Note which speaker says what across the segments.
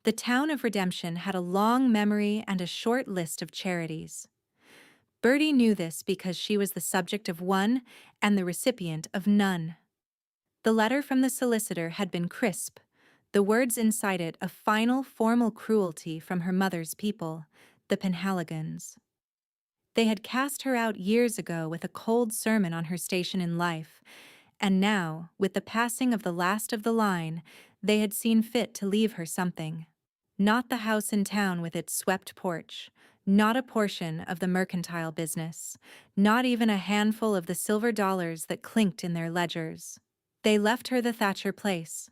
Speaker 1: The town of Redemption had a long memory and a short list of charities. Bertie knew this because she was the subject of one and the recipient of none. The letter from the solicitor had been crisp, the words inside it a final formal cruelty from her mother's people, the Penhaligons. They had cast her out years ago with a cold sermon on her station in life, and now, with the passing of the last of the line, they had seen fit to leave her something. Not the house in town with its swept porch, not a portion of the mercantile business, not even a handful of the silver dollars that clinked in their ledgers. They left her the Thatcher place.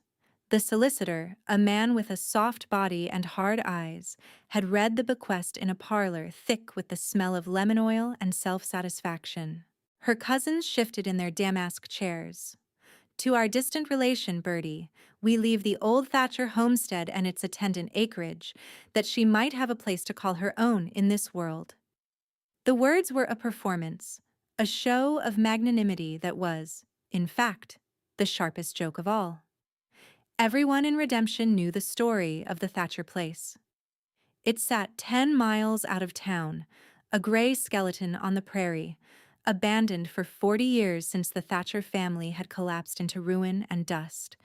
Speaker 1: The solicitor, a man with a soft body and hard eyes, had read the bequest in a parlor thick with the smell of lemon oil and self-satisfaction. Her cousins shifted in their damask chairs. To our distant relation, Bertie, we leave the old Thatcher homestead and its attendant acreage, that she might have a place to call her own in this world. The words were a performance, a show of magnanimity that was, in fact, the sharpest joke of all. Everyone in Redemption knew the story of the Thatcher place. It sat 10 miles out of town, a gray skeleton on the prairie, abandoned for 40 years since the Thatcher family had collapsed into ruin and dust.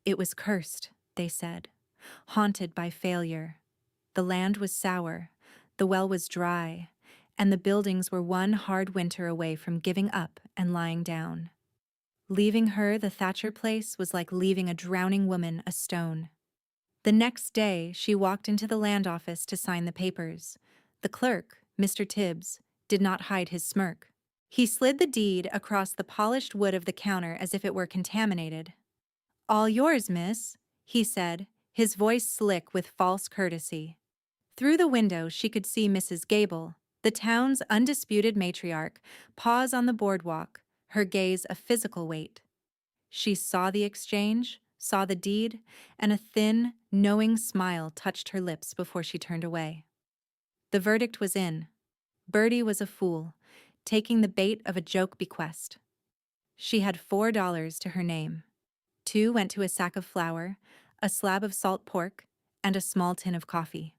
Speaker 1: It was cursed, they said, haunted by failure. The land was sour, the well was dry, and the buildings were one hard winter away from giving up and lying down. Leaving her the Thatcher place was like leaving a drowning woman a stone. The next day, she walked into the land office to sign the papers. The clerk, Mr. Tibbs, did not hide his smirk. He slid the deed across the polished wood of the counter as if it were contaminated. "All yours, miss," he said, his voice slick with false courtesy. Through the window she could see Mrs. Gable, the town's undisputed matriarch, pause on the boardwalk, her gaze a physical weight. She saw the exchange, saw the deed, and a thin, knowing smile touched her lips before she turned away. The verdict was in. Bertie was a fool, taking the bait of a joke bequest. She had $4 to her name. 2 went to a sack of flour, a slab of salt pork, and a small tin of coffee.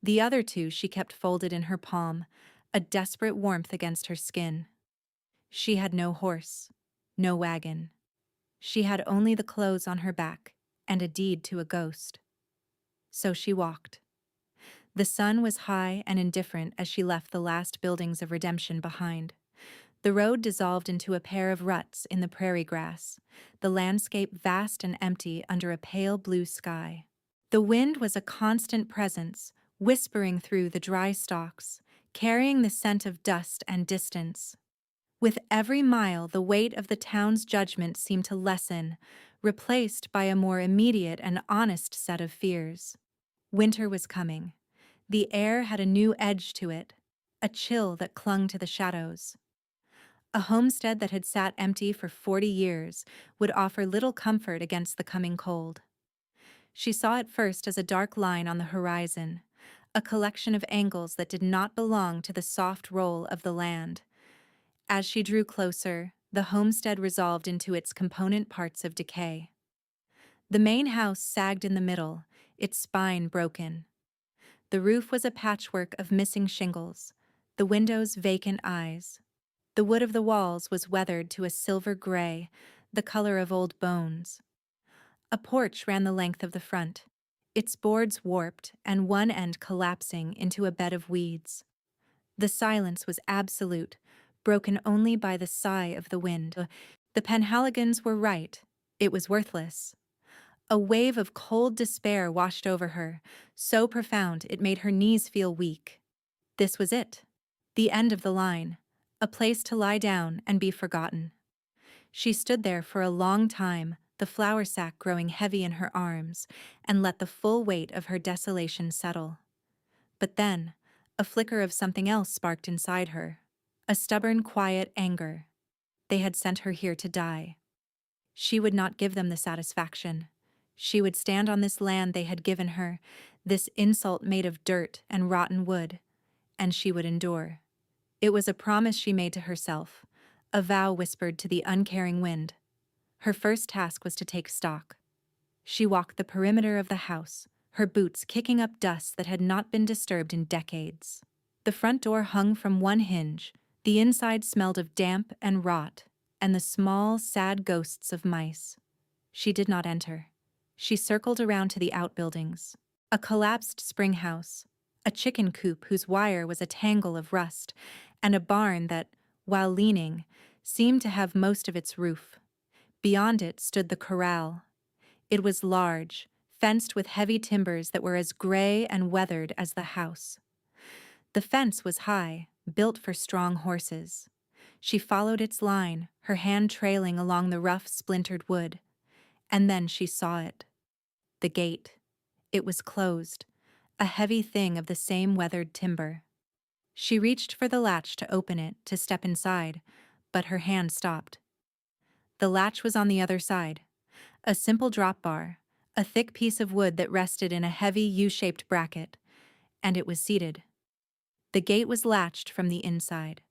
Speaker 1: The other 2 she kept folded in her palm, a desperate warmth against her skin. She had no horse, no wagon. She had only the clothes on her back and a deed to a ghost. So she walked. The sun was high and indifferent as she left the last buildings of Redemption behind. The road dissolved into a pair of ruts in the prairie grass, the landscape vast and empty under a pale blue sky. The wind was a constant presence, whispering through the dry stalks, carrying the scent of dust and distance. With every mile, the weight of the town's judgment seemed to lessen, replaced by a more immediate and honest set of fears. Winter was coming. The air had a new edge to it, a chill that clung to the shadows. A homestead that had sat empty for 40 years would offer little comfort against the coming cold. She saw it first as a dark line on the horizon, a collection of angles that did not belong to the soft roll of the land. As she drew closer, the homestead resolved into its component parts of decay. The main house sagged in the middle, its spine broken. The roof was a patchwork of missing shingles, the windows vacant eyes. The wood of the walls was weathered to a silver gray, the color of old bones. A porch ran the length of the front, its boards warped and one end collapsing into a bed of weeds. The silence was absolute, broken only by the sigh of the wind. The Penhaligons were right. It was worthless. A wave of cold despair washed over her, so profound it made her knees feel weak. This was it. The end of the line. A place to lie down and be forgotten. She stood there for a long time, the flour sack growing heavy in her arms, and let the full weight of her desolation settle. But then, a flicker of something else sparked inside her. A stubborn, quiet anger. They had sent her here to die. She would not give them the satisfaction. She would stand on this land they had given her, this insult made of dirt and rotten wood, and she would endure. It was a promise she made to herself, a vow whispered to the uncaring wind. Her first task was to take stock. She walked the perimeter of the house, her boots kicking up dust that had not been disturbed in decades. The front door hung from one hinge, the inside smelled of damp and rot, and the small, sad ghosts of mice. She did not enter. She circled around to the outbuildings. A collapsed spring house, a chicken coop whose wire was a tangle of rust, and a barn that, while leaning, seemed to have most of its roof. Beyond it stood the corral. It was large, fenced with heavy timbers that were as gray and weathered as the house. The fence was high, built for strong horses. She followed its line, her hand trailing along the rough, splintered wood. And then she saw it. The gate. It was closed, a heavy thing of the same weathered timber. She reached for the latch to open it, to step inside, but her hand stopped. The latch was on the other side. A simple drop bar, a thick piece of wood that rested in a heavy U-shaped bracket, and it was seated. The gate was latched from the inside.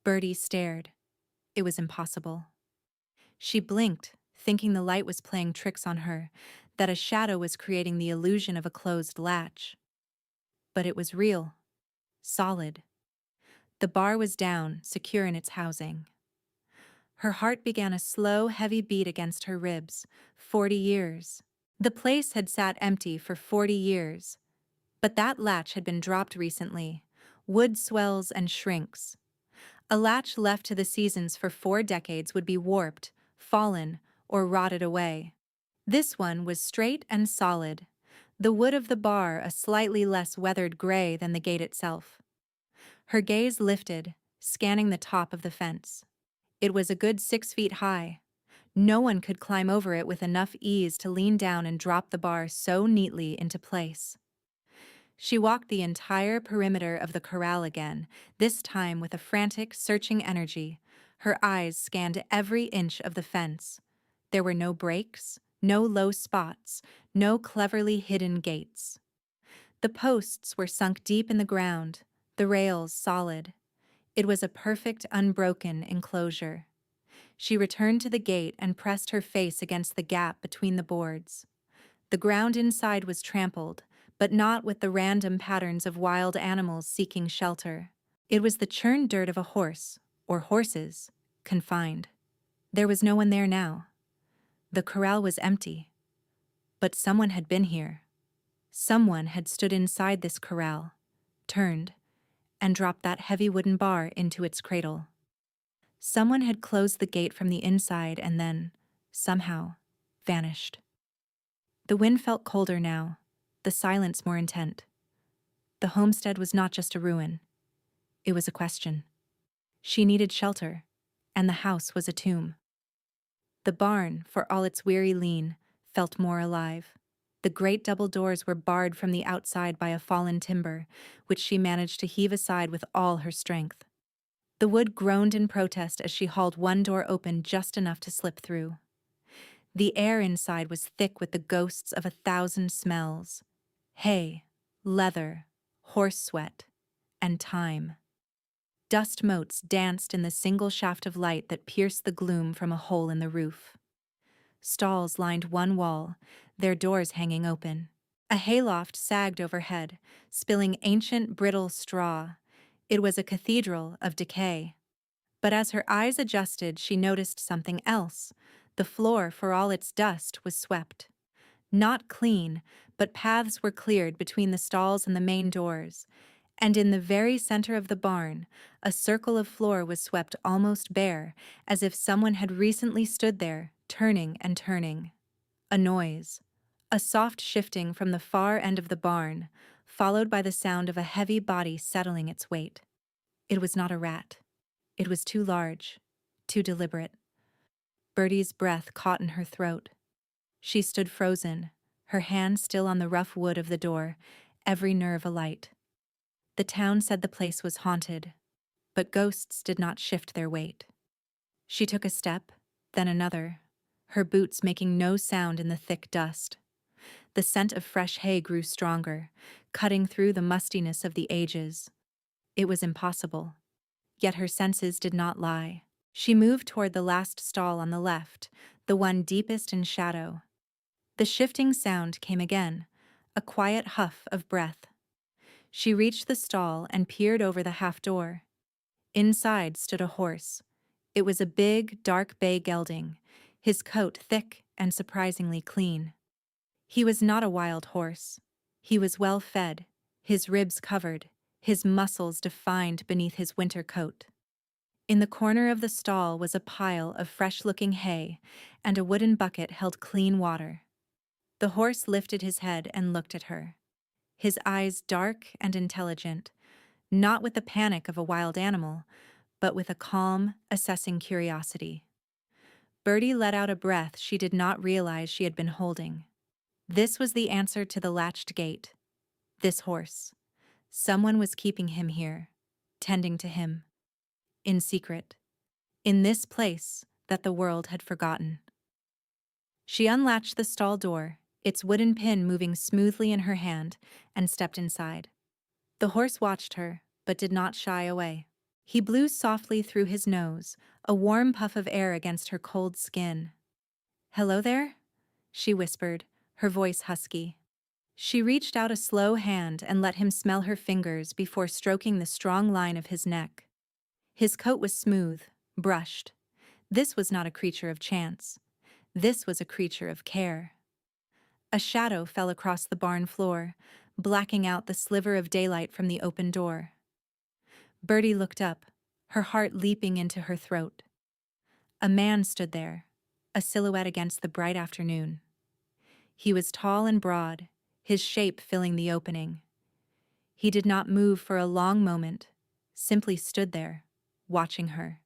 Speaker 1: Bertie stared. It was impossible. She blinked, thinking the light was playing tricks on her, that a shadow was creating the illusion of a closed latch. But it was real. Solid. The bar was down, secure in its housing. Her heart began a slow, heavy beat against her ribs. 40 years. The place had sat empty for 40 years. But that latch had been dropped recently. Wood swells and shrinks. A latch left to the seasons for 4 decades would be warped, fallen, or rotted away. This one was straight and solid, the wood of the bar a slightly less weathered gray than the gate itself. Her gaze lifted, scanning the top of the fence. It was a good 6 feet high. No one could climb over it with enough ease to lean down and drop the bar so neatly into place. She walked the entire perimeter of the corral again, this time with a frantic, searching energy. Her eyes scanned every inch of the fence. There were no breaks, no low spots, no cleverly hidden gates. The posts were sunk deep in the ground, the rails solid. It was a perfect, unbroken enclosure. She returned to the gate and pressed her face against the gap between the boards. The ground inside was trampled, but not with the random patterns of wild animals seeking shelter. It was the churned dirt of a horse, or horses, confined. There was no one there now. The corral was empty. But someone had been here. Someone had stood inside this corral, turned, and dropped that heavy wooden bar into its cradle. Someone had closed the gate from the inside and then, somehow, vanished. The wind felt colder now, the silence more intent. The homestead was not just a ruin. It was a question. She needed shelter, and the house was a tomb. The barn, for all its weary lean, felt more alive. The great double doors were barred from the outside by a fallen timber, which she managed to heave aside with all her strength. The wood groaned in protest as she hauled one door open just enough to slip through. The air inside was thick with the ghosts of 1,000 smells: hay, leather, horse sweat, and time. Dust motes danced in the single shaft of light that pierced the gloom from a hole in the roof. Stalls lined one wall, their doors hanging open. A hayloft sagged overhead, spilling ancient, brittle straw. It was a cathedral of decay. But as her eyes adjusted, she noticed something else. The floor, for all its dust, was swept. Not clean, but paths were cleared between the stalls and the main doors. And in the very center of the barn, a circle of floor was swept almost bare, as if someone had recently stood there, turning and turning. A noise. A soft shifting from the far end of the barn, followed by the sound of a heavy body settling its weight. It was not a rat. It was too large, too deliberate. Bertie's breath caught in her throat. She stood frozen, her hand still on the rough wood of the door, every nerve alight. The town said the place was haunted, but ghosts did not shift their weight. She took a step, then another, her boots making no sound in the thick dust. The scent of fresh hay grew stronger, cutting through the mustiness of the ages. It was impossible. Yet her senses did not lie. She moved toward the last stall on the left, the one deepest in shadow. The shifting sound came again, a quiet huff of breath. She reached the stall and peered over the half door. Inside stood a horse. It was a big, dark bay gelding, his coat thick and surprisingly clean. He was not a wild horse. He was well fed, his ribs covered, his muscles defined beneath his winter coat. In the corner of the stall was a pile of fresh-looking hay, and a wooden bucket held clean water. The horse lifted his head and looked at her, his eyes dark and intelligent, not with the panic of a wild animal, but with a calm, assessing curiosity. Bertie let out a breath she did not realize she had been holding. This was the answer to the latched gate. This horse. Someone was keeping him here, tending to him. In secret. In this place that the world had forgotten. She unlatched the stall door, its wooden pin moving smoothly in her hand, and stepped inside. The horse watched her, but did not shy away. He blew softly through his nose, a warm puff of air against her cold skin. "Hello there?" she whispered, her voice husky. She reached out a slow hand and let him smell her fingers before stroking the strong line of his neck. His coat was smooth, brushed. This was not a creature of chance. This was a creature of care. A shadow fell across the barn floor, blacking out the sliver of daylight from the open door. Bertie looked up, her heart leaping into her throat. A man stood there, a silhouette against the bright afternoon. He was tall and broad, his shape filling the opening. He did not move for a long moment, simply stood there, watching her.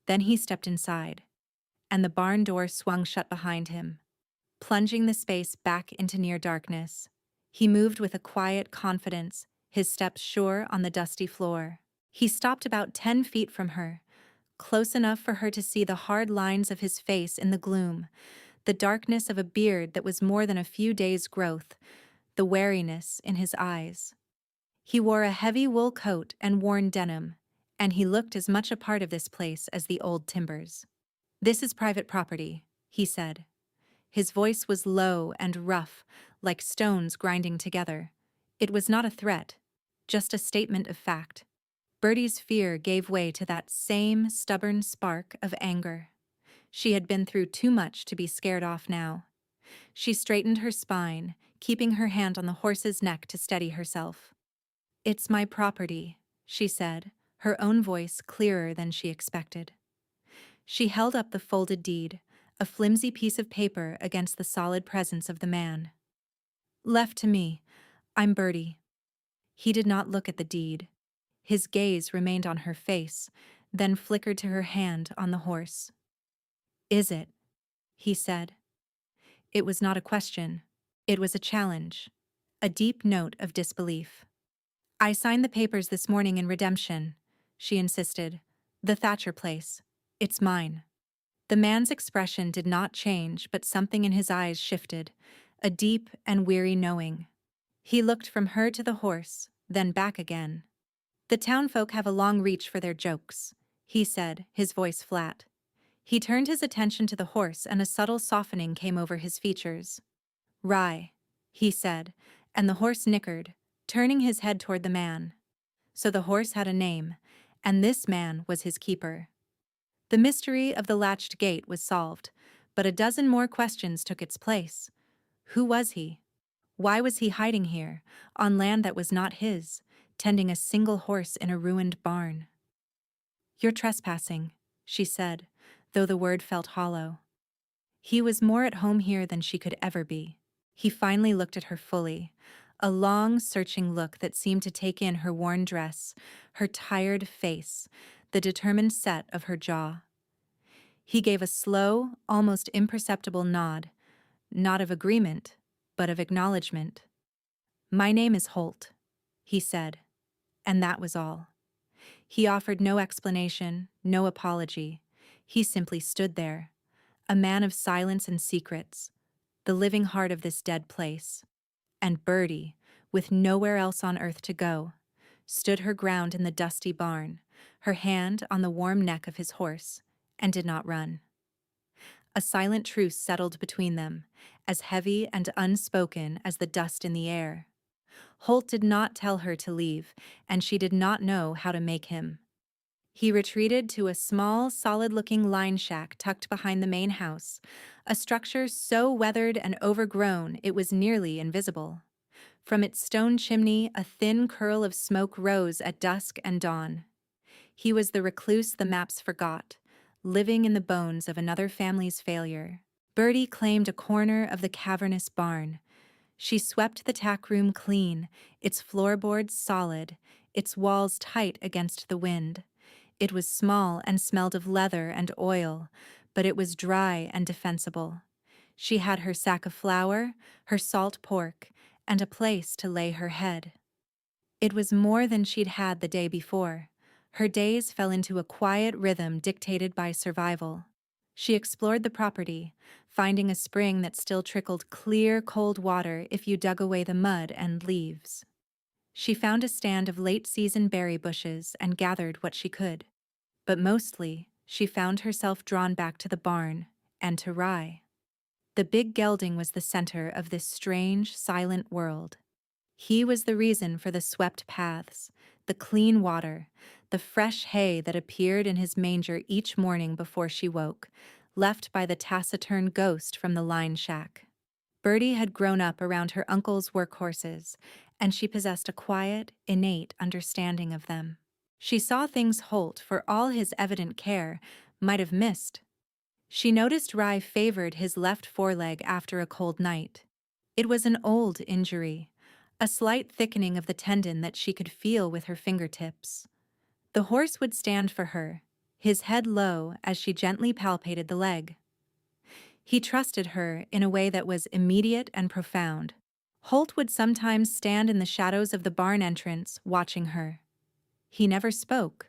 Speaker 1: Then he stepped inside, and the barn door swung shut behind him, plunging the space back into near darkness. He moved with a quiet confidence, his steps sure on the dusty floor. He stopped about 10 feet from her, close enough for her to see the hard lines of his face in the gloom, the darkness of a beard that was more than a few days' growth, the wariness in his eyes. He wore a heavy wool coat and worn denim, and he looked as much a part of this place as the old timbers. "This is private property," he said. His voice was low and rough, like stones grinding together. It was not a threat, just a statement of fact. Bertie's fear gave way to that same stubborn spark of anger. She had been through too much to be scared off now. She straightened her spine, keeping her hand on the horse's neck to steady herself. "It's my property," she said, her own voice clearer than she expected. She held up the folded deed, a flimsy piece of paper against the solid presence of the man. "Left to me. I'm Bertie." He did not look at the deed. His gaze remained on her face, then flickered to her hand on the horse. "Is it?" he said. It was not a question. It was a challenge, a deep note of disbelief. "I signed the papers this morning in redemption," she insisted. "The Thatcher place. It's mine." The man's expression did not change, but something in his eyes shifted, a deep and weary knowing. He looked from her to the horse, then back again. "The townfolk have a long reach for their jokes," he said, his voice flat. He turned his attention to the horse and a subtle softening came over his features. "Rye," he said, and the horse nickered, turning his head toward the man. So the horse had a name, and this man was his keeper. The mystery of the latched gate was solved, but a dozen more questions took its place. Who was he? Why was he hiding here, on land that was not his, tending a single horse in a ruined barn? "You're trespassing," she said, though the word felt hollow. He was more at home here than she could ever be. He finally looked at her fully, a long, searching look that seemed to take in her worn dress, her tired face, the determined set of her jaw. He gave a slow, almost imperceptible nod, not of agreement, but of acknowledgement. "My name is Holt," he said, and that was all. He offered no explanation, no apology. He simply stood there, a man of silence and secrets, the living heart of this dead place. And Bertie, with nowhere else on earth to go, stood her ground in the dusty barn, her hand on the warm neck of his horse, and did not run. A silent truce settled between them, as heavy and unspoken as the dust in the air. Holt did not tell her to leave, and she did not know how to make him. He retreated to a small, solid-looking line shack tucked behind the main house, a structure so weathered and overgrown it was nearly invisible. From its stone chimney, a thin curl of smoke rose at dusk and dawn. He was the recluse the maps forgot, living in the bones of another family's failure. Bertie claimed a corner of the cavernous barn. She swept the tack room clean, its floorboards solid, its walls tight against the wind. It was small and smelled of leather and oil, but it was dry and defensible. She had her sack of flour, her salt pork, and a place to lay her head. It was more than she'd had the day before. Her days fell into a quiet rhythm dictated by survival. She explored the property, finding a spring that still trickled clear, cold water if you dug away the mud and leaves. She found a stand of late-season berry bushes and gathered what she could. But mostly, she found herself drawn back to the barn and to Rye. The big gelding was the center of this strange, silent world. He was the reason for the swept paths, the clean water, the fresh hay that appeared in his manger each morning before she woke, left by the taciturn ghost from the line shack. Bertie had grown up around her uncle's workhorses, and she possessed a quiet, innate understanding of them. She saw things Holt, for all his evident care, might have missed. She noticed Rye favored his left foreleg after a cold night. It was an old injury, a slight thickening of the tendon that she could feel with her fingertips. The horse would stand for her, his head low as she gently palpated the leg. He trusted her in a way that was immediate and profound. Holt would sometimes stand in the shadows of the barn entrance, watching her. He never spoke,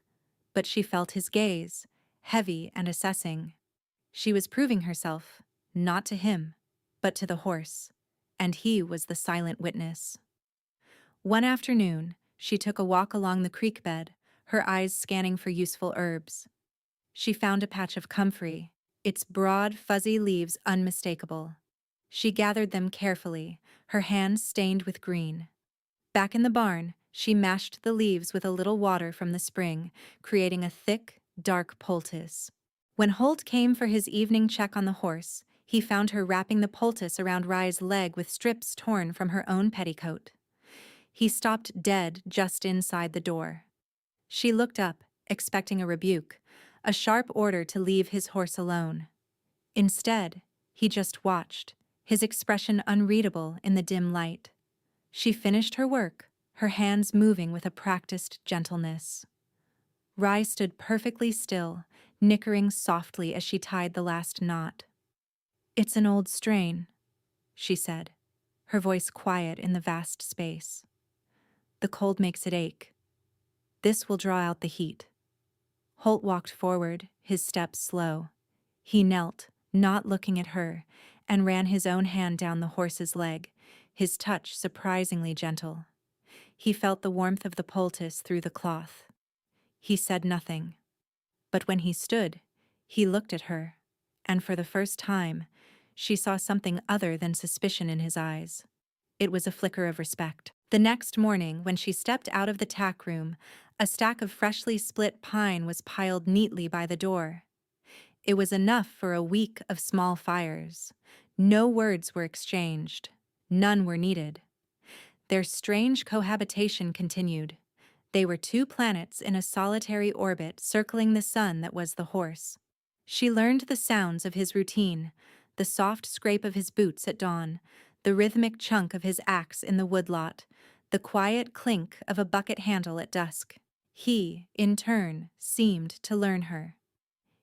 Speaker 1: but she felt his gaze, heavy and assessing. She was proving herself, not to him, but to the horse, and he was the silent witness. One afternoon, she took a walk along the creek bed, her eyes scanning for useful herbs. She found a patch of comfrey, its broad, fuzzy leaves unmistakable. She gathered them carefully, her hands stained with green. Back in the barn, she mashed the leaves with a little water from the spring, creating a thick, dark poultice. When Holt came for his evening check on the horse, he found her wrapping the poultice around Rye's leg with strips torn from her own petticoat. He stopped dead just inside the door. She looked up, expecting a rebuke, a sharp order to leave his horse alone. Instead, he just watched, his expression unreadable in the dim light. She finished her work, her hands moving with a practiced gentleness. Rye stood perfectly still, nickering softly as she tied the last knot. "It's an old strain," she said, her voice quiet in the vast space. "The cold makes it ache. This will draw out the heat." Holt walked forward, his steps slow. He knelt, not looking at her, and ran his own hand down the horse's leg, his touch surprisingly gentle. He felt the warmth of the poultice through the cloth. He said nothing. But when he stood, he looked at her, and for the first time, she saw something other than suspicion in his eyes. It was a flicker of respect. The next morning, when she stepped out of the tack room, a stack of freshly split pine was piled neatly by the door. It was enough for a week of small fires. No words were exchanged. None were needed. Their strange cohabitation continued. They were two planets in a solitary orbit circling the sun that was the horse. She learned the sounds of his routine, the soft scrape of his boots at dawn, the rhythmic chunk of his axe in the woodlot, the quiet clink of a bucket handle at dusk. He, in turn, seemed to learn her.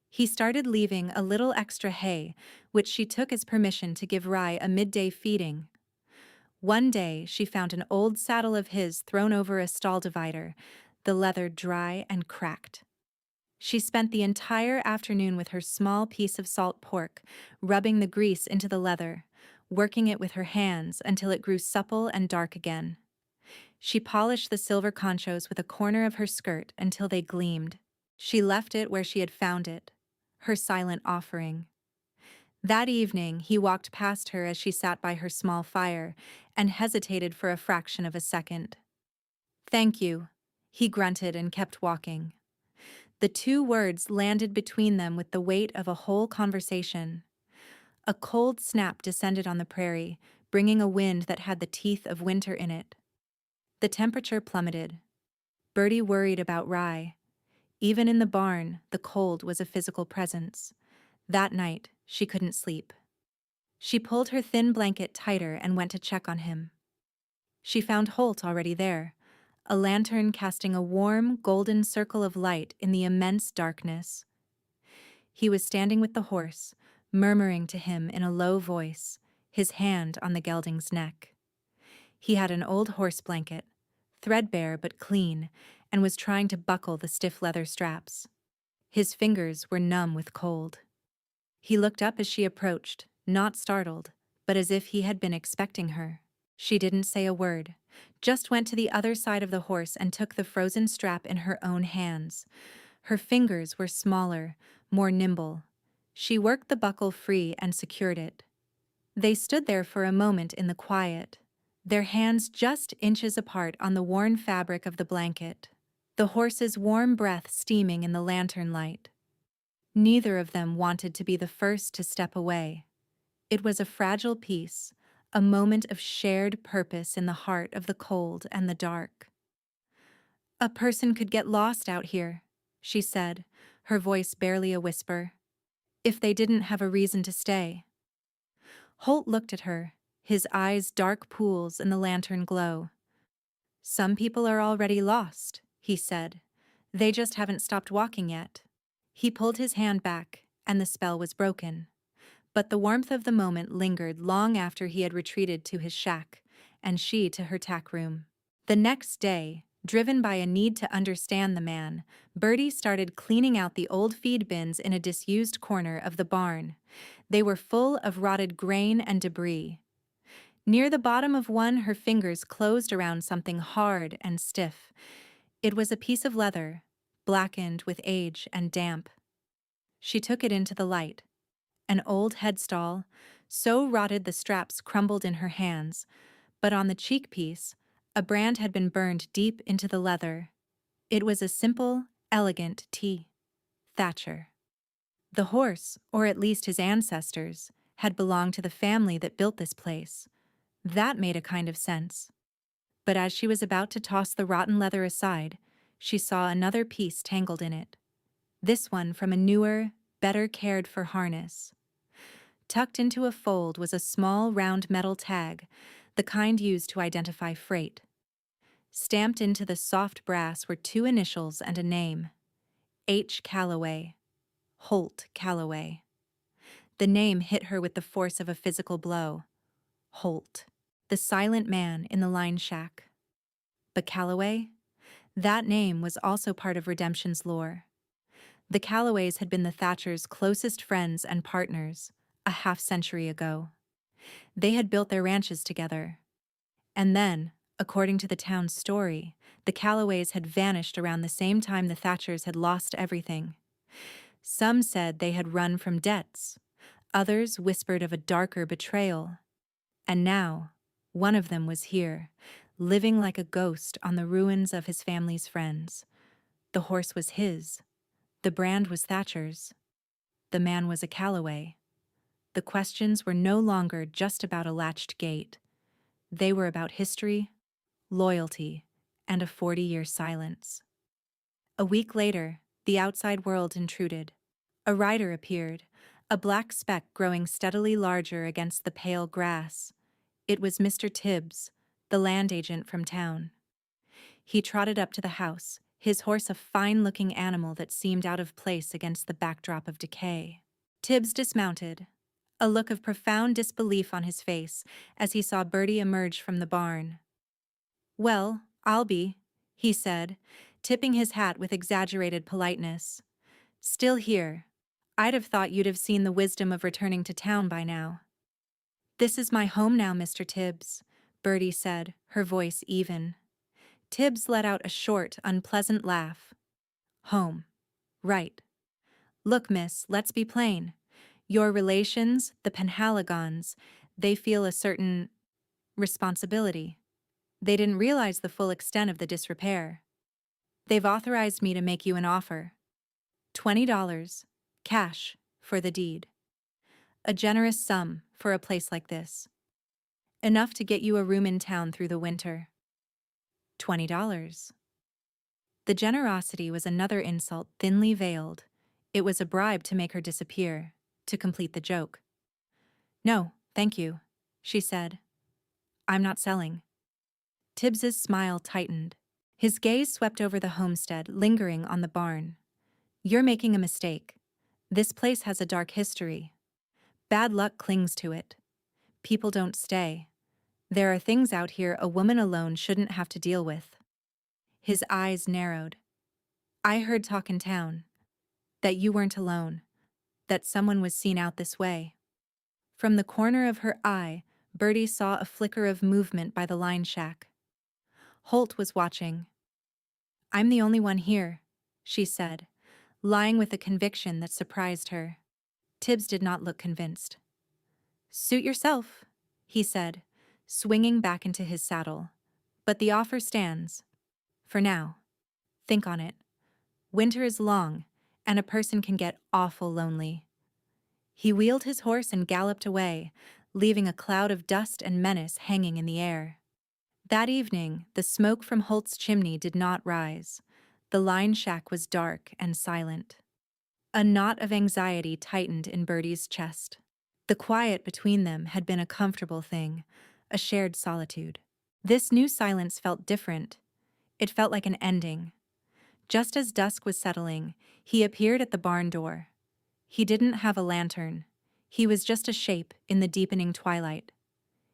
Speaker 1: He started leaving a little extra hay, which she took as permission to give Rye a midday feeding. One day, she found an old saddle of his thrown over a stall divider, the leather dry and cracked. She spent the entire afternoon with her small piece of salt pork, rubbing the grease into the leather, working it with her hands until it grew supple and dark again. She polished the silver conchos with a corner of her skirt until they gleamed. She left it where she had found it, her silent offering. That evening, he walked past her as she sat by her small fire and hesitated for a fraction of a second. "Thank you," he grunted and kept walking. The two words landed between them with the weight of a whole conversation. A cold snap descended on the prairie, bringing a wind that had the teeth of winter in it. The temperature plummeted. Bertie worried about Rye. Even in the barn, the cold was a physical presence. That night, she couldn't sleep. She pulled her thin blanket tighter and went to check on him. She found Holt already there, a lantern casting a warm, golden circle of light in the immense darkness. He was standing with the horse, murmuring to him in a low voice, his hand on the gelding's neck. He had an old horse blanket, threadbare but clean, and was trying to buckle the stiff leather straps. His fingers were numb with cold. He looked up as she approached, not startled, but as if he had been expecting her. She didn't say a word, just went to the other side of the horse and took the frozen strap in her own hands. Her fingers were smaller, more nimble. She worked the buckle free and secured it. They stood there for a moment in the quiet, their hands just inches apart on the worn fabric of the blanket, the horse's warm breath steaming in the lantern light. Neither of them wanted to be the first to step away. It was a fragile peace, a moment of shared purpose in the heart of the cold and the dark. "A person could get lost out here," she said, her voice barely a whisper, "if they didn't have a reason to stay." Holt looked at her, his eyes dark pools in the lantern glow. "Some people are already lost," he said. "They just haven't stopped walking yet." He pulled his hand back, and the spell was broken. But the warmth of the moment lingered long after he had retreated to his shack, and she to her tack room. The next day, driven by a need to understand the man, Bertie started cleaning out the old feed bins in a disused corner of the barn. They were full of rotted grain and debris. Near the bottom of one, her fingers closed around something hard and stiff. It was a piece of leather, blackened with age and damp. She took it into the light. An old headstall, so rotted the straps crumbled in her hands, but on the cheek piece, a brand had been burned deep into the leather. It was a simple, elegant T. Thatcher. The horse, or at least his ancestors, had belonged to the family that built this place. That made a kind of sense. But as she was about to toss the rotten leather aside, she saw another piece tangled in it. This one from a newer, better cared for harness. Tucked into a fold was a small round metal tag, the kind used to identify freight. Stamped into the soft brass were two initials and a name: H. Calloway. Holt Calloway. The name hit her with the force of a physical blow. Holt, the silent man in the line shack. But Calloway? That name was also part of Redemption's lore. The Calloways had been the Thatchers' closest friends and partners, a half-century ago. They had built their ranches together. And then, according to the town's story, the Calloways had vanished around the same time the Thatchers had lost everything. Some said they had run from debts. Others whispered of a darker betrayal. And now, one of them was here, living like a ghost on the ruins of his family's friends. The horse was his. The brand was Thatcher's. The man was a Calloway. The questions were no longer just about a latched gate. They were about history, loyalty, and a 40-year silence. A week later, the outside world intruded. A rider appeared, a black speck growing steadily larger against the pale grass. It was Mr. Tibbs, the land agent from town. He trotted up to the house, his horse a fine-looking animal that seemed out of place against the backdrop of decay. Tibbs dismounted, a look of profound disbelief on his face as he saw Bertie emerge from the barn. "Well, I'll be," he said, tipping his hat with exaggerated politeness. "Still here. I'd have thought you'd have seen the wisdom of returning to town by now." "This is my home now, Mr. Tibbs," Bertie said, her voice even. Tibbs let out a short, unpleasant laugh. "Home. Right. Look, miss, let's be plain. Your relations, the Penhaligons, they feel a certain responsibility. They didn't realize the full extent of the disrepair. They've authorized me to make you an offer. $20, cash, for the deed. A generous sum for a place like this. Enough to get you a room in town through the winter. $20. The generosity was another insult thinly veiled. It was a bribe to make her disappear, to complete the joke. No, thank you, she said. I'm not selling. Tibbs's smile tightened. His gaze swept over the homestead, lingering on the barn. You're making a mistake. This place has a dark history. Bad luck clings to it. People don't stay. There are things out here a woman alone shouldn't have to deal with. His eyes narrowed. I heard talk in town. That you weren't alone. That someone was seen out this way. From the corner of her eye, Bertie saw a flicker of movement by the line shack. Holt was watching. I'm the only one here, she said, lying with a conviction that surprised her. Tibbs did not look convinced. Suit yourself, he said, swinging back into his saddle. But the offer stands. For now. Think on it. Winter is long, and a person can get awful lonely. He wheeled his horse and galloped away, leaving a cloud of dust and menace hanging in the air. That evening, the smoke from Holt's chimney did not rise. The line shack was dark and silent. A knot of anxiety tightened in Bertie's chest. The quiet between them had been a comfortable thing, a shared solitude. This new silence felt different. It felt like an ending. Just as dusk was settling, he appeared at the barn door. He didn't have a lantern. He was just a shape in the deepening twilight.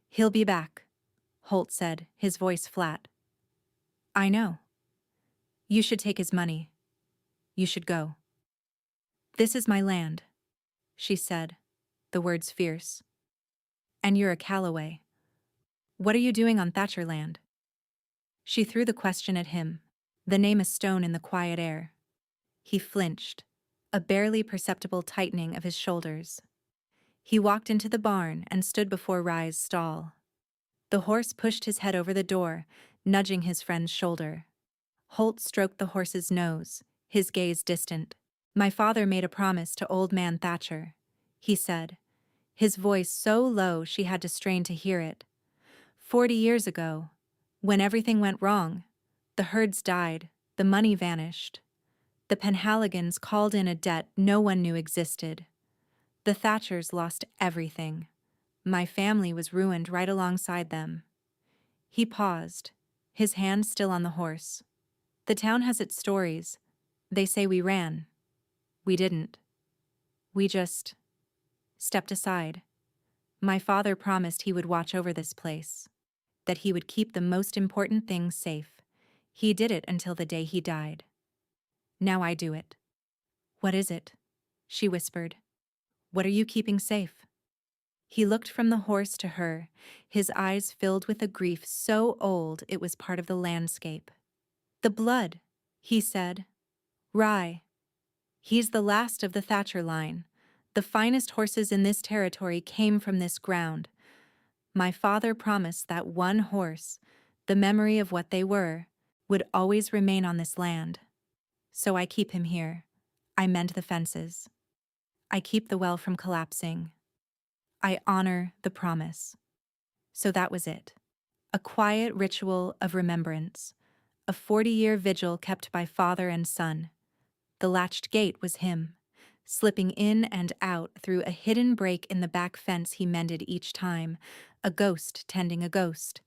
Speaker 1: He'll be back, Holt said, his voice flat. I know. You should take his money. You should go. This is my land, she said, the words fierce. And you're a Calloway. What are you doing on Thatcher land? She threw the question at him, the name a stone in the quiet air. He flinched, a barely perceptible tightening of his shoulders. He walked into the barn and stood before Rye's stall. The horse pushed his head over the door, nudging his friend's shoulder. Holt stroked the horse's nose, his gaze distant. My father made a promise to old man Thatcher, he said, his voice so low she had to strain to hear it. 40 years ago, when everything went wrong, the herds died, the money vanished. The Penhaligons called in a debt no one knew existed. The Thatchers lost everything. My family was ruined right alongside them. He paused, his hand still on the horse. The town has its stories. They say we ran. We didn't. We just stepped aside. My father promised he would watch over this place, that he would keep the most important things safe. He did it until the day he died. Now I do it. What is it? She whispered. What are you keeping safe? He looked from the horse to her, his eyes filled with a grief so old it was part of the landscape. The blood, he said. Rye. He's the last of the Thatcher line. The finest horses in this territory came from this ground. My father promised that one horse, the memory of what they were, would always remain on this land. So I keep him here. I mend the fences. I keep the well from collapsing. I honor the promise. So that was it. A quiet ritual of remembrance. A 40-year vigil kept by father and son. The latched gate was him, slipping in and out through a hidden break in the back fence he mended each time, a ghost tending a ghost.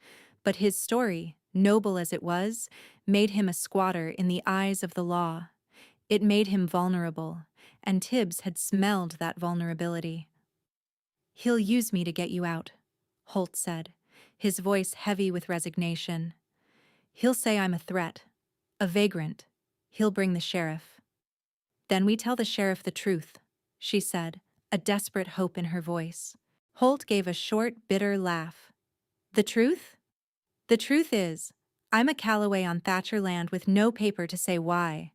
Speaker 1: But his story, noble as it was, made him a squatter in the eyes of the law. It made him vulnerable, and Tibbs had smelled that vulnerability. He'll use me to get you out, Holt said, his voice heavy with resignation. He'll say I'm a threat, a vagrant. He'll bring the sheriff. Then we tell the sheriff the truth, she said, a desperate hope in her voice. Holt gave a short, bitter laugh. The truth? The truth is, I'm a Calloway on Thatcher land with no paper to say why.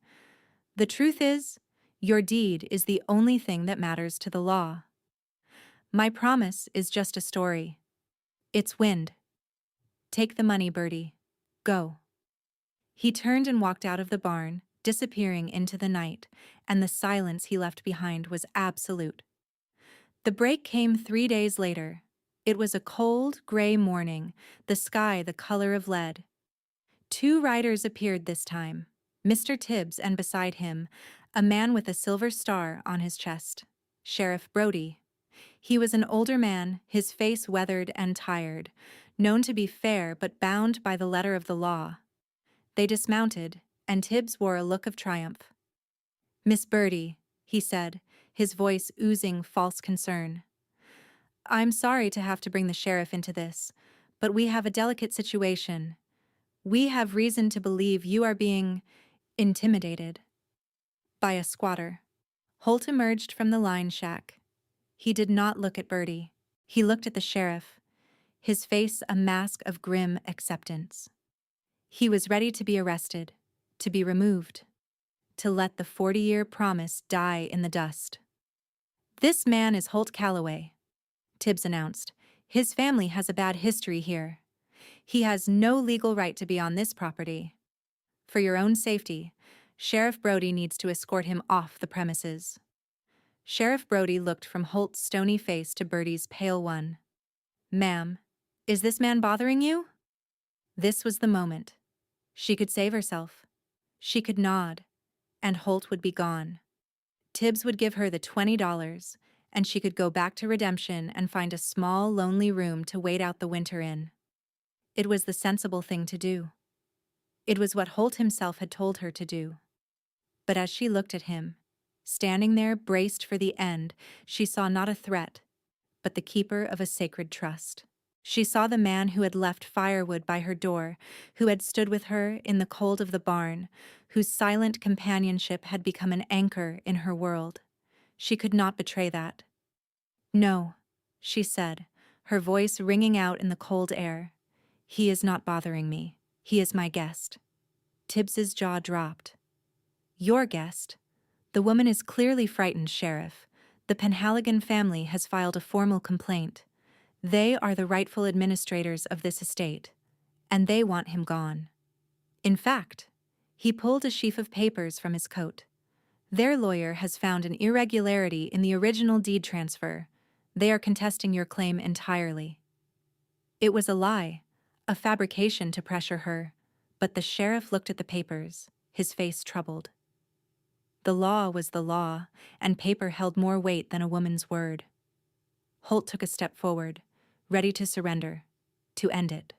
Speaker 1: The truth is, your deed is the only thing that matters to the law. My promise is just a story. It's wind. Take the money, Bertie. Go. He turned and walked out of the barn, disappearing into the night, and the silence he left behind was absolute. The break came 3 days later. It was a cold, gray morning, the sky the color of lead. Two riders appeared this time, Mr. Tibbs and beside him, a man with a silver star on his chest, Sheriff Brody. He was an older man, his face weathered and tired, known to be fair but bound by the letter of the law. They dismounted, and Tibbs wore a look of triumph. "Miss Bertie," he said, his voice oozing false concern. "I'm sorry to have to bring the sheriff into this, but we have a delicate situation. We have reason to believe you are being intimidated by a squatter." Holt emerged from the line shack. He did not look at Bertie. He looked at the sheriff, his face a mask of grim acceptance. He was ready to be arrested, to be removed, to let the 40-year promise die in the dust. "This man is Holt Calloway," Tibbs announced. "His family has a bad history here. He has no legal right to be on this property. For your own safety, Sheriff Brody needs to escort him off the premises." Sheriff Brody looked from Holt's stony face to Bertie's pale one. "Ma'am, is this man bothering you?" This was the moment. She could save herself. She could nod, and Holt would be gone. Tibbs would give her the $20, and she could go back to Redemption and find a small, lonely room to wait out the winter in. It was the sensible thing to do. It was what Holt himself had told her to do. But as she looked at him, standing there braced for the end, she saw not a threat, but the keeper of a sacred trust. She saw the man who had left firewood by her door, who had stood with her in the cold of the barn, whose silent companionship had become an anchor in her world. She could not betray that. "No," she said, her voice ringing out in the cold air. "He is not bothering me. He is my guest." Tibbs's jaw dropped. "Your guest? The woman is clearly frightened, Sheriff. The Penhaligon family has filed a formal complaint. They are the rightful administrators of this estate, and they want him gone. In fact," he pulled a sheaf of papers from his coat, "their lawyer has found an irregularity in the original deed transfer. They are contesting your claim entirely." It was a lie, a fabrication to pressure her, but the sheriff looked at the papers, his face troubled. The law was the law, and paper held more weight than a woman's word. Holt took a step forward, ready to surrender, to end it.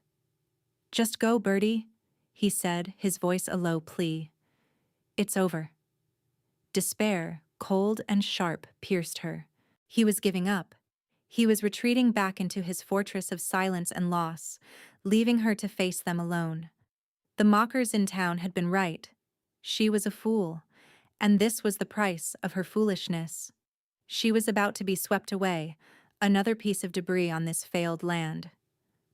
Speaker 1: "Just go, Bertie," he said, his voice a low plea. "It's over." Despair, cold and sharp, pierced her. He was giving up. He was retreating back into his fortress of silence and loss, leaving her to face them alone. The mockers in town had been right. She was a fool, and this was the price of her foolishness. She was about to be swept away, another piece of debris on this failed land.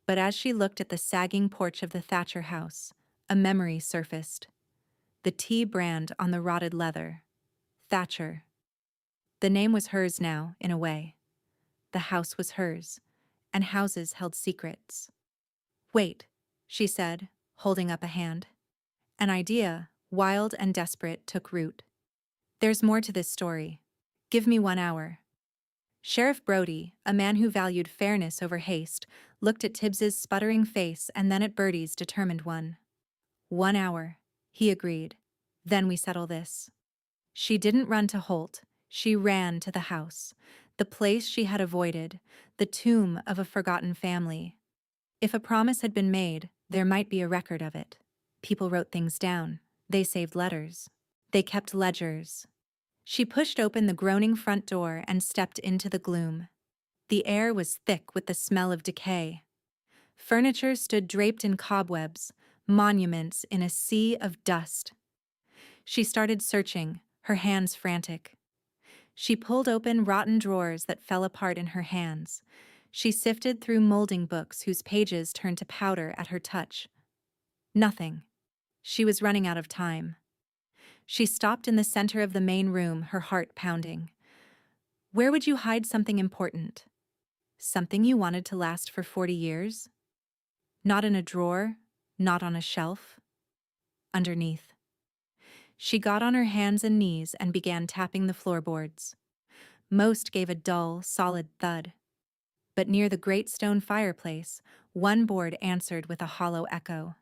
Speaker 1: But as she looked at the sagging porch of the Thatcher house, a memory surfaced. The T brand on the rotted leather. Thatcher. The name was hers now, in a way. The house was hers, and houses held secrets. "Wait," she said, holding up a hand. An idea, wild and desperate, took root. "There's more to this story. Give me 1 hour." Sheriff Brody, a man who valued fairness over haste, looked at Tibbs's sputtering face and then at Bertie's determined one. 1 hour, he agreed. "Then we settle this." She didn't run to Holt. She ran to the house, the place she had avoided, the tomb of a forgotten family. If a promise had been made, there might be a record of it. People wrote things down. They saved letters. They kept ledgers. She pushed open the groaning front door and stepped into the gloom. The air was thick with the smell of decay. Furniture stood draped in cobwebs, monuments in a sea of dust. She started searching, her hands frantic. She pulled open rotten drawers that fell apart in her hands. She sifted through molding books whose pages turned to powder at her touch. Nothing. She was running out of time. She stopped in the center of the main room, her heart pounding. Where would you hide something important? Something you wanted to last for 40 years? Not in a drawer, not on a shelf, underneath. She got on her hands and knees and began tapping the floorboards. Most gave a dull, solid thud. But near the great stone fireplace, one board answered with a hollow echo.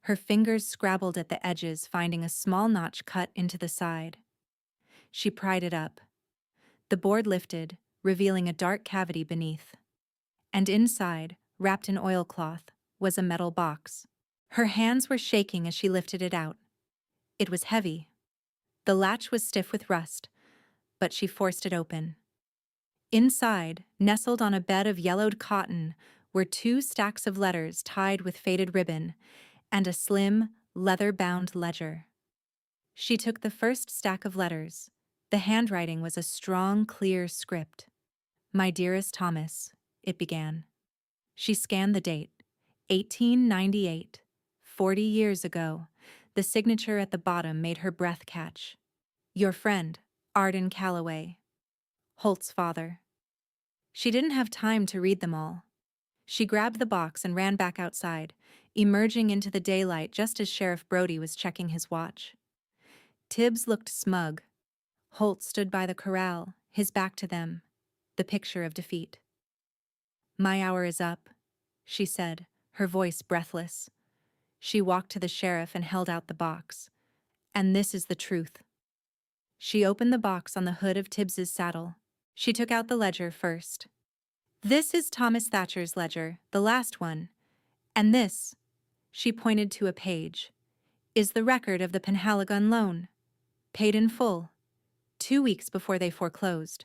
Speaker 1: Her fingers scrabbled at the edges, finding a small notch cut into the side. She pried it up. The board lifted, revealing a dark cavity beneath. And inside, wrapped in oilcloth, was a metal box. Her hands were shaking as she lifted it out. It was heavy. The latch was stiff with rust, but she forced it open. Inside, nestled on a bed of yellowed cotton, were 2 stacks of letters tied with faded ribbon and a slim, leather-bound ledger. She took the first stack of letters. The handwriting was a strong, clear script. "My dearest Thomas," it began. She scanned the date. 1898. 40 years ago. The signature at the bottom made her breath catch. "Your friend, Arden Calloway. Holt's father." She didn't have time to read them all. She grabbed the box and ran back outside, emerging into the daylight just as Sheriff Brody was checking his watch. Tibbs looked smug. Holt stood by the corral, his back to them, the picture of defeat. "My hour is up," she said, her voice breathless. She walked to the sheriff and held out the box. "And this is the truth." She opened the box on the hood of Tibbs's saddle. She took out the ledger first. "This is Thomas Thatcher's ledger, the last one. And this," she pointed to a page, "is the record of the Penhaligon loan. Paid in full, 2 weeks before they foreclosed."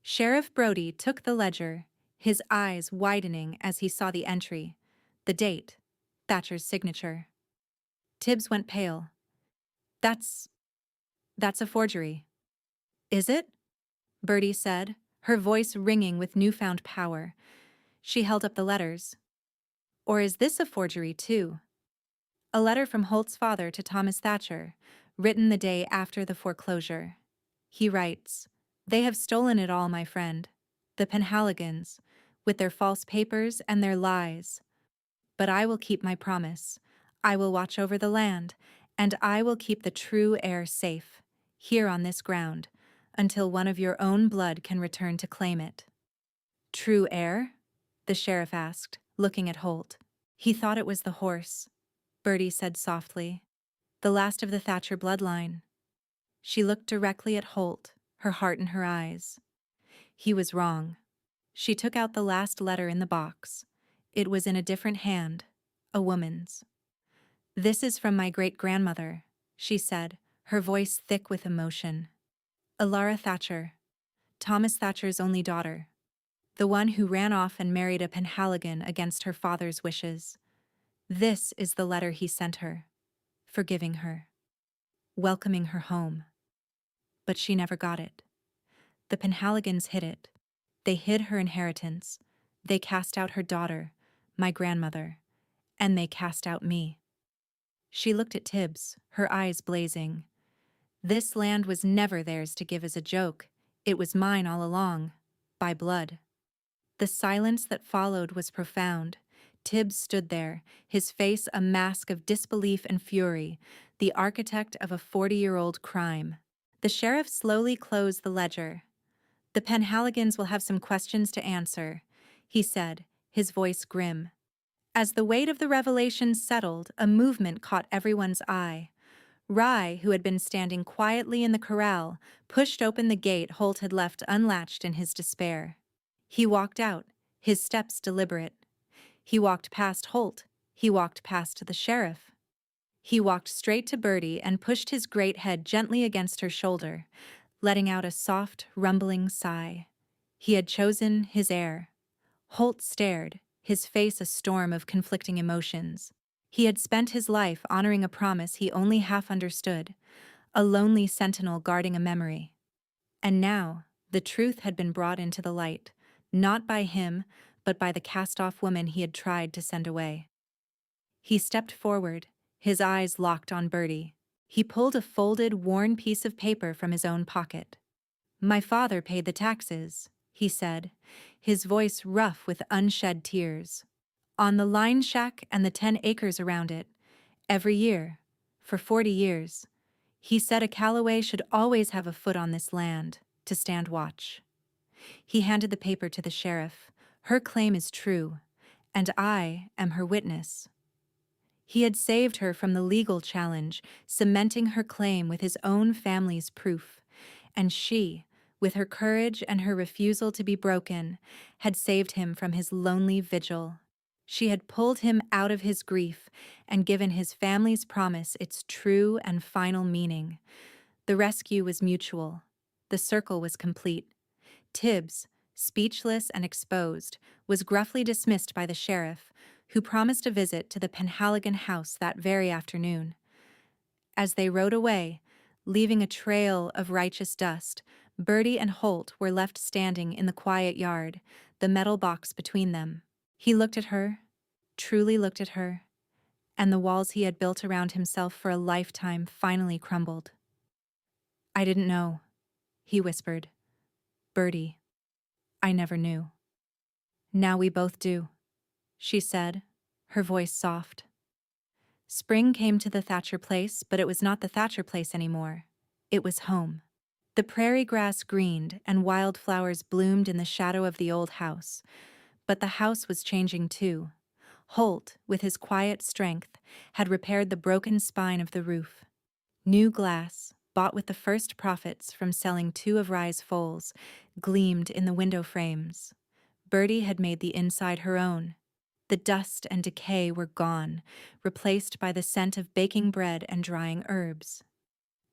Speaker 1: Sheriff Brody took the ledger, his eyes widening as he saw the entry, the date, Thatcher's signature. Tibbs went pale. That's a forgery." "Is it?" Bertie said, her voice ringing with newfound power. She held up the letters. "Or is this a forgery, too?" "A letter from Holt's father to Thomas Thatcher, written the day after the foreclosure. He writes, 'They have stolen it all, my friend. The Penhaligons, with their false papers and their lies. But I will keep my promise. I will watch over the land, and I will keep the true heir safe, here on this ground, until one of your own blood can return to claim it.'" "True heir?" the sheriff asked, looking at Holt. "He thought it was the horse," Bertie said softly. "The last of the Thatcher bloodline." She looked directly at Holt, her heart in her eyes. He was wrong. She took out the last letter in the box. It was in a different hand, a woman's. "This is from my great-grandmother," she said, her voice thick with emotion. "Alara Thatcher, Thomas Thatcher's only daughter. The one who ran off and married a Penhaligon against her father's wishes. This is the letter he sent her, forgiving her, welcoming her home. But she never got it. The Penhaligons hid it. They hid her inheritance. They cast out her daughter, my grandmother, and they cast out me." She looked at Tibbs, her eyes blazing. "This land was never theirs to give as a joke. It was mine all along, by blood." The silence that followed was profound. Tibbs stood there, his face a mask of disbelief and fury, the architect of a 40-year-old crime. The sheriff slowly closed the ledger. "The Penhaligons will have some questions to answer," he said, his voice grim. As the weight of the revelation settled, a movement caught everyone's eye. Rye, who had been standing quietly in the corral, pushed open the gate Holt had left unlatched in his despair. He walked out, his steps deliberate. He walked past Holt. He walked past the sheriff. He walked straight to Bertie and pushed his great head gently against her shoulder, letting out a soft, rumbling sigh. He had chosen his heir. Holt stared, his face a storm of conflicting emotions. He had spent his life honoring a promise he only half understood, a lonely sentinel guarding a memory. And now, the truth had been brought into the light, not by him, but by the cast-off woman he had tried to send away. He stepped forward, his eyes locked on Bertie. He pulled a folded, worn piece of paper from his own pocket. "My father paid the taxes," he he said, his voice rough with unshed tears. On the line shack and the 10 acres around it, every year, for 40 years, he said a Calloway should always have a foot on this land, to stand watch. He handed the paper to the sheriff. Her claim is true, and I am her witness. He had saved her from the legal challenge, cementing her claim with his own family's proof, and she, with her courage and her refusal to be broken, had saved him from his lonely vigil. She had pulled him out of his grief and given his family's promise its true and final meaning. The rescue was mutual. The circle was complete. Tibbs, speechless and exposed, was gruffly dismissed by the sheriff, who promised a visit to the Penhaligon house that very afternoon. As they rode away, leaving a trail of righteous dust, Bertie and Holt were left standing in the quiet yard, the metal box between them. He looked at her, truly looked at her, and the walls he had built around himself for a lifetime finally crumbled. "I didn't know," he whispered. "Bertie, I never knew." "Now we both do," she said, her voice soft. Spring came to the Thatcher place, but it was not the Thatcher place anymore. It was home. The prairie grass greened and wildflowers bloomed in the shadow of the old house. But the house was changing too. Holt, with his quiet strength, had repaired the broken spine of the roof. New glass, bought with the first profits from selling 2 of Rye's foals, gleamed in the window frames. Bertie had made the inside her own. The dust and decay were gone, replaced by the scent of baking bread and drying herbs.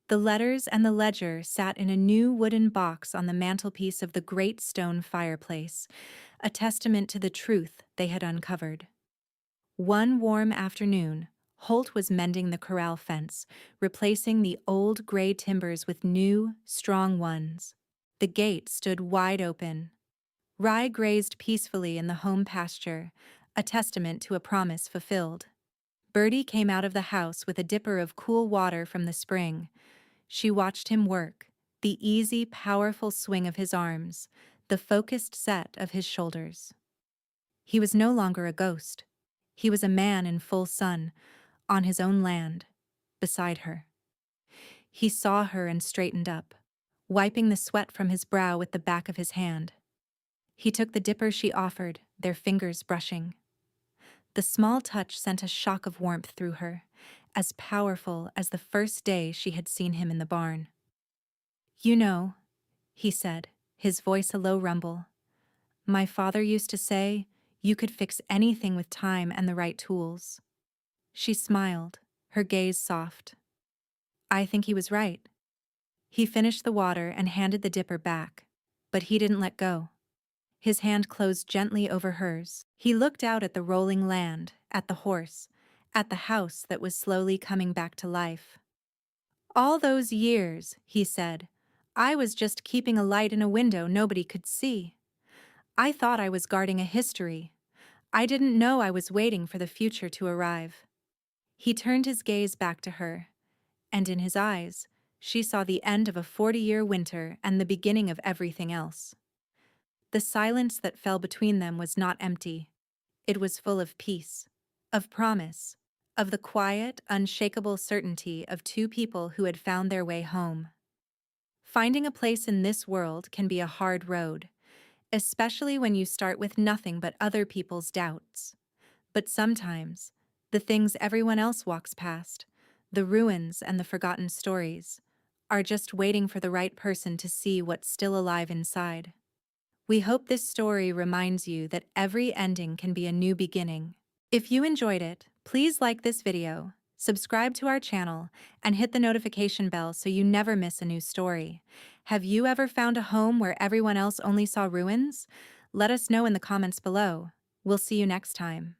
Speaker 1: The letters and the ledger sat in a new wooden box on the mantelpiece of the great stone fireplace, a testament to the truth they had uncovered. One warm afternoon, Holt was mending the corral fence, replacing the old gray timbers with new, strong ones. The gate stood wide open. Rye grazed peacefully in the home pasture, a testament to a promise fulfilled. Bertie came out of the house with a dipper of cool water from the spring. She watched him work, the easy, powerful swing of his arms, the focused set of his shoulders. He was no longer a ghost. He was a man in full sun, on his own land, beside her. He saw her and straightened up, wiping the sweat from his brow with the back of his hand. He took the dipper she offered, their fingers brushing. The small touch sent a shock of warmth through her, as powerful as the first day she had seen him in the barn. "You know," he said, his voice a low rumble, "my father used to say you could fix anything with time and the right tools." She smiled, her gaze soft. "I think he was right." He finished the water and handed the dipper back, but he didn't let go. His hand closed gently over hers. He looked out at the rolling land, at the horse, at the house that was slowly coming back to life. "All those years," he said, "I was just keeping a light in a window nobody could see. I thought I was guarding a history. I didn't know I was waiting for the future to arrive." He turned his gaze back to her, and in his eyes, she saw the end of a 40-year winter and the beginning of everything else. The silence that fell between them was not empty. It was full of peace, of promise, of the quiet, unshakable certainty of 2 people who had found their way home. Finding a place in this world can be a hard road, especially when you start with nothing but other people's doubts. But sometimes, the things everyone else walks past, the ruins and the forgotten stories, are just waiting for the right person to see what's still alive inside. We hope this story reminds you that every ending can be a new beginning. If you enjoyed it, please like this video, subscribe to our channel, and hit the notification bell so you never miss a new story. Have you ever found a home where everyone else only saw ruins? Let us know in the comments below. We'll see you next time.